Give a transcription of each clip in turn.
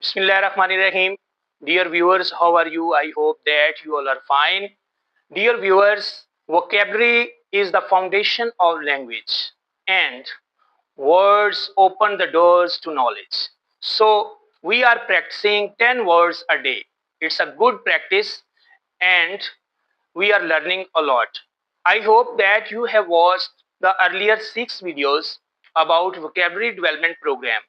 Bismillahirrahmanirrahim. Dear viewers, how are you? I hope that you all are fine. Dear viewers, vocabulary is the foundation of language, and words open the doors to knowledge. So, we are practicing 10 words a day. It's a good practice, and we are learning a lot. I hope that you have watched the earlier 6 videos about vocabulary development program.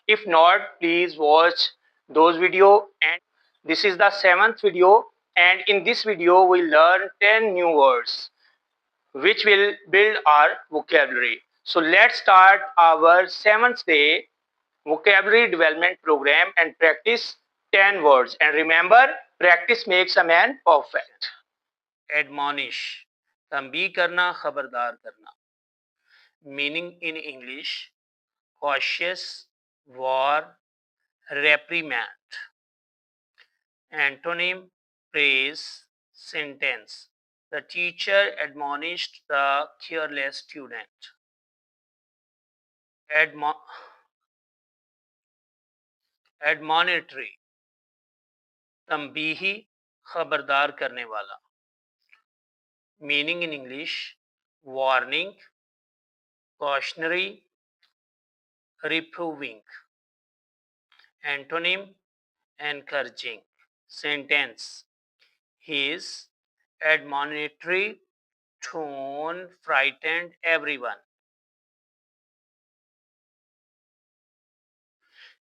If not, please watch those videos. And this is the 7th video, and in this video we learn 10 new words which will build our vocabulary. So let's start our 7th day vocabulary development program and practice 10 words. And remember, practice makes a man perfect. Admonish, तंबीह करना, खबरदार करना. Meaning in English, cautious, warn, reprimand. Antonym, praise, sentence. The teacher admonished the careless student. Admonitory, तंबीही, खबरदार करने वाला. Meaning in English, warning, cautionary, reproving. Antonym, encouraging. Sentence, his admonitory tone frightened everyone.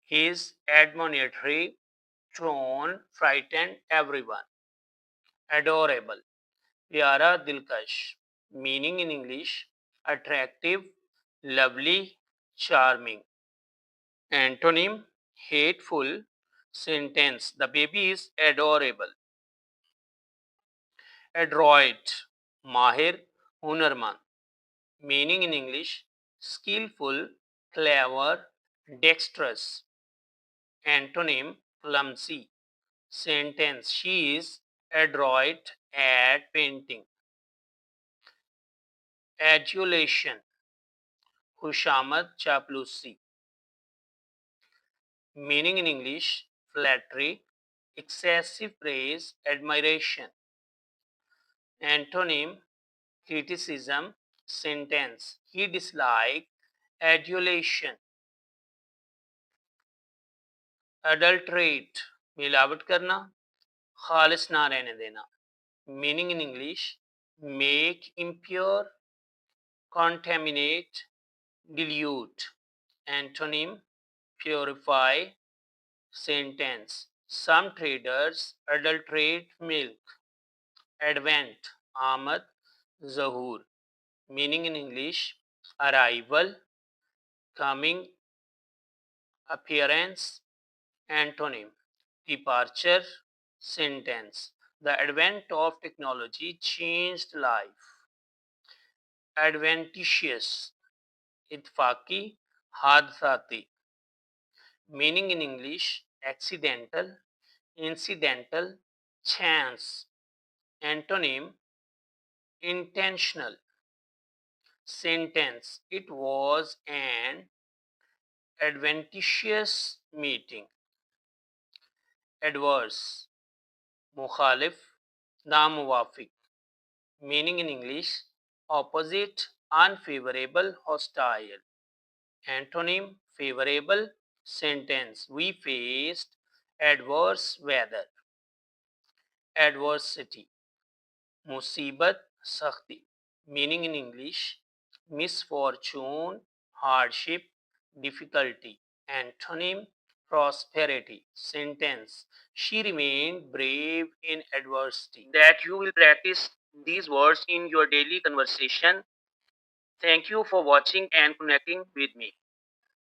His admonitory tone frightened everyone. Adorable, प्यारा, दिलकश. Meaning in English, attractive, lovely, charming. Antonym, hateful. Sentence, the baby is adorable. Adroit, mahir, hunarmand. Meaning in English, skillful, clever, dexterous. Antonym, clumsy. Sentence, she is adroit at painting. Adulation, khushamad, chaplusi. Meaning in English, flattery, excessive praise, admiration. Antonym, criticism. Sentence, he disliked adulation. Adulterate, मिलावट करना, खालिस ना रहने देना. Meaning in English, make impure, contaminate, dilute. Antonym, purify. Sentence, some traders adulterate milk. Advent, आमद, ज़हूर. Meaning in English, arrival, coming, appearance. Antonym, departure. Sentence, the advent of technology changed life. Adventitious, itfaqi, hadthati. Meaning in English, accidental, incidental, chance. Antonym, intentional. Sentence, it was an adventitious meeting. Adverse, mukhalif, namuwafiq. Meaning in English, opposite, unfavorable, hostile. Antonym, favorable. Sentence, we faced adverse weather. Adversity, musibat, sakhti. Meaning in English, misfortune, hardship, difficulty. Antonym, prosperity. Sentence, she remained brave in adversity. That you will practice these words in your daily conversation. Thank you for watching and connecting with me.